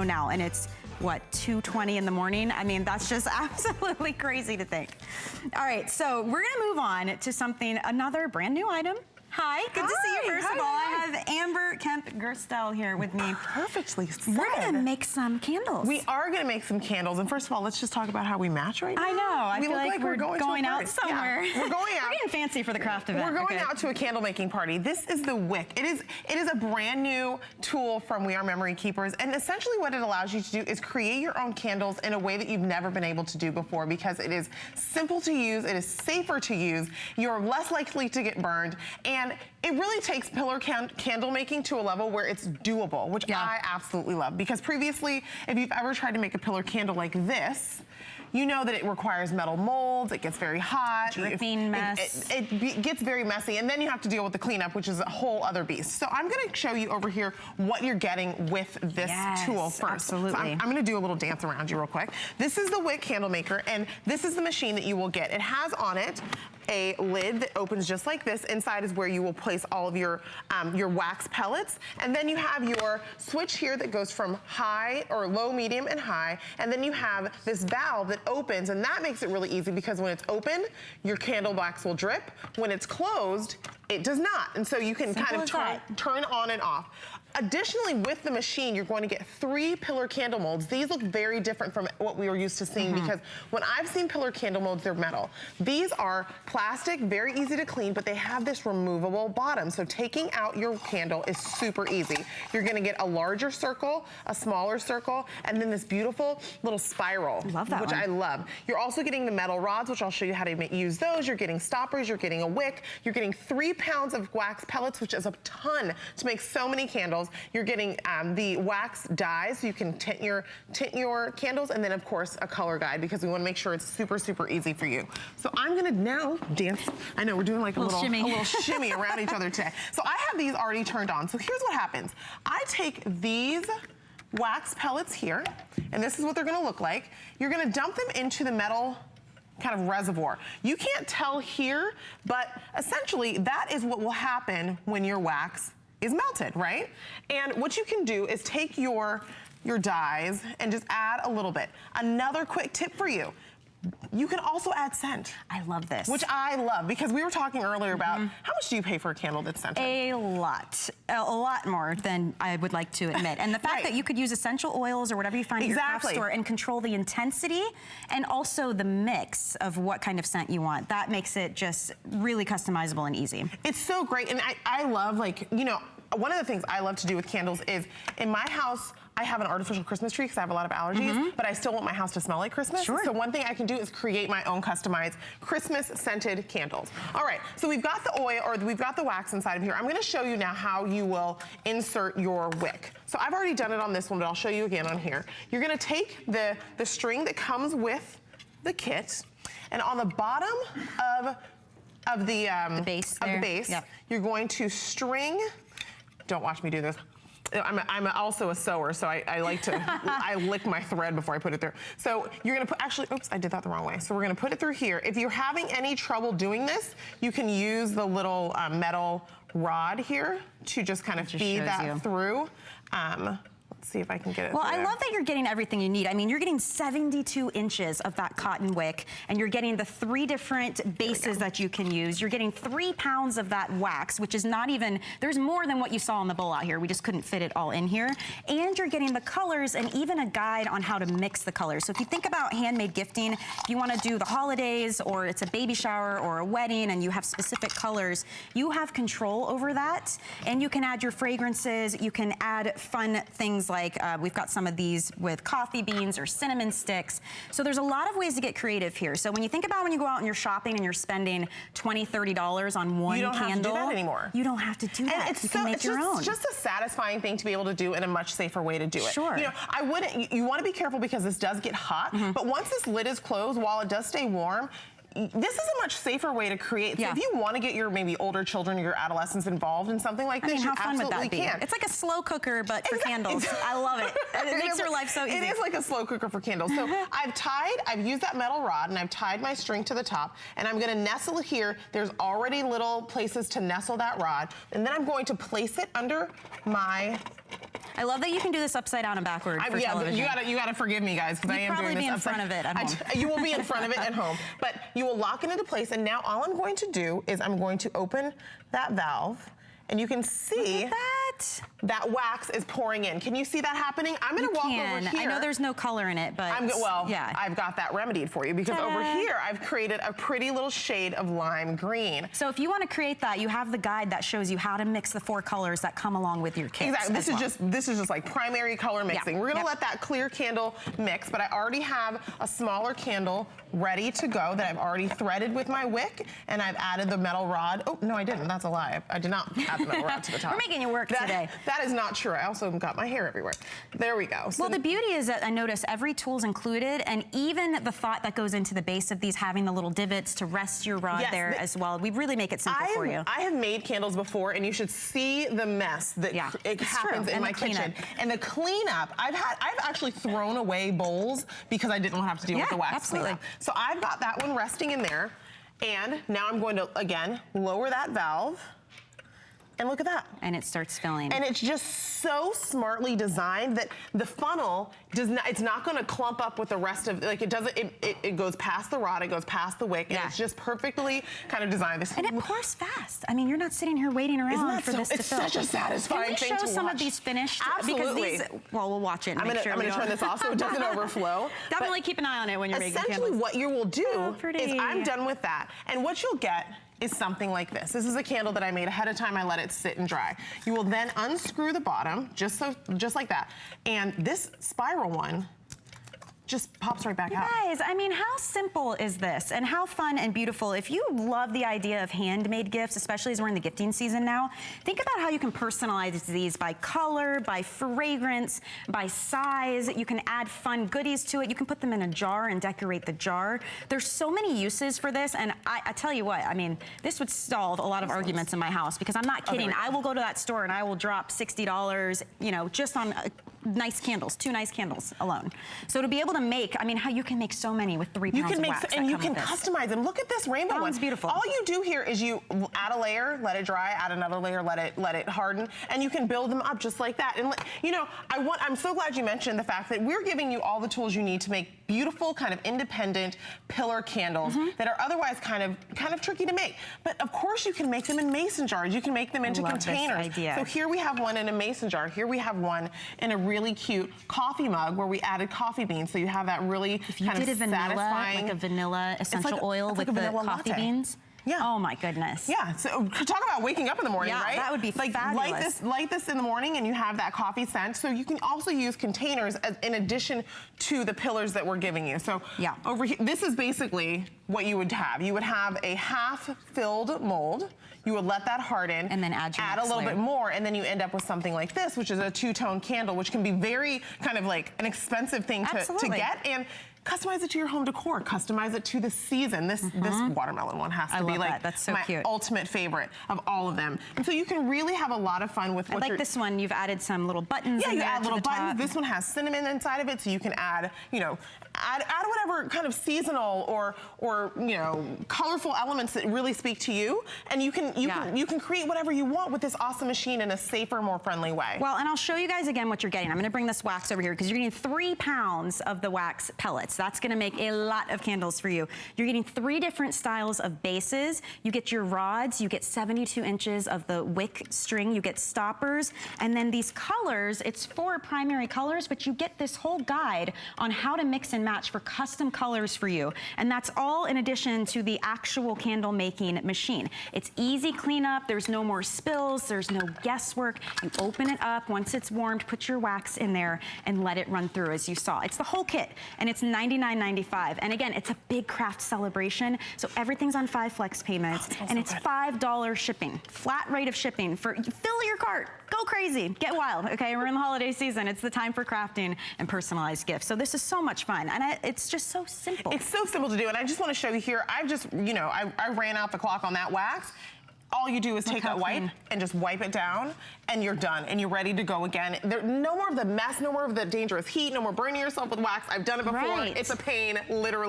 now, and it's what, 2:20 in the morning? I mean, that's just absolutely crazy to think. All right, so we're gonna move on to something, another brand new item. Hi, good to see you. First of all, I have Amber Kemp-Gerstel here with me. Perfectly said. We're gonna make some candles. We are gonna make some candles, and first of all, let's just talk about how we match right now. I know, I feel like we're going out somewhere. Yeah, we're going out. We're getting fancy for the craft event. We're going out to a candle making party. This is the Wick. It is a brand new tool from We Are Memory Keepers, and essentially what it allows you to do is create your own candles in a way that you've never been able to do before, because it is simple to use, it is safer to use, you're less likely to get burned, and it really takes pillar candle making to a level where it's doable, which I absolutely love. Because previously, if you've ever tried to make a pillar candle like this, you know that it requires metal molds, it gets very hot. Dripping mess. It gets very messy, and then you have to deal with the cleanup, which is a whole other beast. So I'm gonna show you over here what you're getting with this tool first. Absolutely. So I'm gonna do a little dance around you real quick. This is the Wick candle maker, and this is the machine that you will get. It has on it a lid that opens just like this. Inside is where you will place all of your wax pellets. And then you have your switch here that goes from high or low, medium, and high. And then you have this valve that opens, and that makes it really easy because when it's open, your candle wax will drip. When it's closed, it does not. And so you can kind of turn on and off. Additionally, with the machine, you're going to get 3 pillar candle molds. These look very different from what we were used to seeing because when I've seen pillar candle molds, they're metal. These are plastic, very easy to clean, but they have this removable bottom. So taking out your candle is super easy. You're gonna get a larger circle, a smaller circle, and then this beautiful little spiral, which I love. You're also getting the metal rods, which I'll show you how to use those. You're getting stoppers, you're getting a wick, you're getting 3 pounds of wax pellets, which is a ton to make so many candles. You're getting the wax dyes, so you can tint your candles, and then of course a color guide, because we want to make sure it's super, super easy for you. So I'm gonna now dance. I know we're doing like a little shimmy around each other today. So I have these already turned on. So here's what happens. I take these wax pellets here, and this is what they're gonna look like. You're gonna dump them into the metal kind of reservoir. You can't tell here, but essentially that is what will happen when your wax is melted, right? And what you can do is take your dyes and just add a little bit. Another quick tip for you. You can also add scent. I love this. Which I love, because we were talking earlier about how much do you pay for a candle that's scented? A lot more than I would like to admit. And the fact that you could use essential oils or whatever you find at your craft store and control the intensity and also the mix of what kind of scent you want, that makes it just really customizable and easy. It's so great, and I love, like, you know, one of the things I love to do with candles is, in my house, I have an artificial Christmas tree because I have a lot of allergies, but I still want my house to smell like Christmas. So one thing I can do is create my own customized Christmas scented candles. All right, so we've got the oil, or we've got the wax inside of here. I'm gonna show you now how you will insert your wick. So I've already done it on this one, but I'll show you again on here. You're gonna take the string that comes with the kit, and on the bottom of the base, you're going to string. Don't watch me do this. I'm also a sewer, so I like to, I lick my thread before I put it through. So you're gonna put, actually, oops, I did that the wrong way. So we're gonna put it through here. If you're having any trouble doing this, you can use the little metal rod here to just kind of feed that through. Let's see if I can get it. Well, I love that you're getting everything you need. I mean, you're getting 72 inches of that cotton wick, and you're getting the 3 different bases that you can use. You're getting 3 pounds of that wax, which is not even, there's more than what you saw in the bowl out here. We just couldn't fit it all in here. And you're getting the colors and even a guide on how to mix the colors. So if you think about handmade gifting, if you want to do the holidays, or it's a baby shower or a wedding and you have specific colors, you have control over that. And you can add your fragrances, you can add fun things like we've got some of these with coffee beans or cinnamon sticks. So there's a lot of ways to get creative here. So when you think about when you go out and you're shopping and you're spending $20, $30 on one candle. You don't have to do that anymore. You don't have to do that. You can make your own. It's just a satisfying thing to be able to do, and a much safer way to do it. Sure. You know, you want to be careful because this does get hot, but once this lid is closed, while it does stay warm, this is a much safer way to create. So if you want to get your maybe older children or your adolescents involved in something like this, you absolutely can. It's like a slow cooker, but for candles. I love it. It makes your life so easy. It is like a slow cooker for candles. So I've used that metal rod, and I've tied my string to the top, and I'm going to nestle here. There's already little places to nestle that rod, and then I'm going to place it under my I love that you can do this upside down and backward for television. You gotta forgive me, guys, because I am doing this in front of it at home. You will be in front of it at home, but you will lock it into place. And now all I'm going to do is I'm going to open that valve, and you can see that wax is pouring in. Can you see that happening? I'm going to walk over here. I know there's no color in it, but yeah. I've got that remedied for you because over here I've created a pretty little shade of lime green. So if you want to create that, you have the guide that shows you how to mix the 4 colors that come along with your kit. Exactly. This is just like primary color mixing. Yeah. We're going to let that clear candle mix, but I already have a smaller candle ready to go that I've already threaded with my wick, and I've added the metal rod. Oh, no, I didn't. That's a lie. I did not add the metal rod to the top. We're making you work today. That is not true. I also got my hair everywhere. There we go. So well, the beauty is that I notice every tool's included, and even the thought that goes into the base of these, having the little divots to rest your rod there as well. We really make it simple for you. I have made candles before, and you should see the mess that happens in my kitchen. And the cleanup, I've actually thrown away bowls because I didn't want to have to deal with the wax cleanup. So I've got that one resting in there, and now I'm going to, again, lower that valve. And look at that. And it starts filling. And it's just so smartly designed that the funnel does not, it's not gonna clump up with the rest of, like it doesn't, it goes past the rod, it goes past the wick, and it's just perfectly kind of designed. And it pours fast. I mean, you're not sitting here waiting around for this to fill. It's such a satisfying thing to watch. Can we show some of these finished? Absolutely. Because these, well, we'll watch it and make sure I'm gonna turn this off so it doesn't overflow. Definitely keep an eye on it when you're making candles. Essentially what you will do is I'm done with that. And what you'll get is something like this. This is a candle that I made ahead of time. I let it sit and dry. You will then unscrew the bottom, just like that. And this spiral one just pops right back out. Guys, I mean, how simple is this? And how fun and beautiful. If you love the idea of handmade gifts, especially as we're in the gifting season now, think about how you can personalize these by color, by fragrance, by size. You can add fun goodies to it. You can put them in a jar and decorate the jar. There's so many uses for this, and I tell you what, I mean, this would solve a lot of arguments in my house, because I'm not kidding. I will go to that store and I will drop $60, you know, just on nice candles, 2 nice candles alone. So to be able to make, I mean, how you can make so many with 3 pounds of wax. And you can customize them. Look at this rainbow one. It's beautiful. All you do here is you add a layer, let it dry, add another layer, let it harden, and you can build them up just like that. And you know, I'm so glad you mentioned the fact that we're giving you all the tools you need to make beautiful, kind of independent pillar candles that are otherwise kind of tricky to make. But of course you can make them in mason jars. You can make them into containers. So here we have one in a mason jar. Here we have one in a really cute coffee mug where we added coffee beans. So you have that really kind of satisfying, like a vanilla essential oil with the coffee beans. Yeah. Oh my goodness. Yeah. So talk about waking up in the morning, right? That would be fabulous. Light this in the morning, and you have that coffee scent. So you can also use containers in addition to the pillars that we're giving you. So over here, this is basically what you would have. You would have a half-filled mold. You would let that harden, and then add a little bit more, and then you end up with something like this, which is a 2-tone candle, which can be very kind of like an expensive thing to get. And customize it to your home decor. Customize it to the season. This watermelon one has to be like my ultimate favorite of all of them. And so you can really have a lot of fun with what I like this one. You've added some little buttons. Yeah, you add little buttons. This one has cinnamon inside of it, so you can add, you know, add whatever kind of seasonal or you know, colorful elements that really speak to you. And you can create whatever you want with this awesome machine in a safer, more friendly way. Well, and I'll show you guys again what you're getting. I'm going to bring this wax over here because you're getting 3 pounds of the wax pellets. That's going to make a lot of candles for you. You're getting 3 different styles of bases. You get your rods, you get 72 inches of the wick string, you get stoppers, and then these colors, it's 4 primary colors, but you get this whole guide on how to mix and match for custom colors for you. And that's all in addition to the actual candle making machine. It's easy cleanup, there's no more spills, there's no guesswork. You open it up, once it's warmed, put your wax in there and let it run through as you saw. It's the whole kit, and it's $99.95. And again, it's a big craft celebration, so everything's on 5 flex payments, and it's $5 shipping, flat rate of shipping. Fill your cart, go crazy, get wild, okay? We're in the holiday season. It's the time for crafting and personalized gifts. So this is so much fun, and it's just so simple. It's so simple to do, and I just want to show you here, I've just, you know, I ran out the clock on that wax. All you do is take a wipe and just wipe it down, and you're done, and you're ready to go again. No more of the mess, no more of the dangerous heat, no more burning yourself with wax. I've done it before. It's a pain, literally.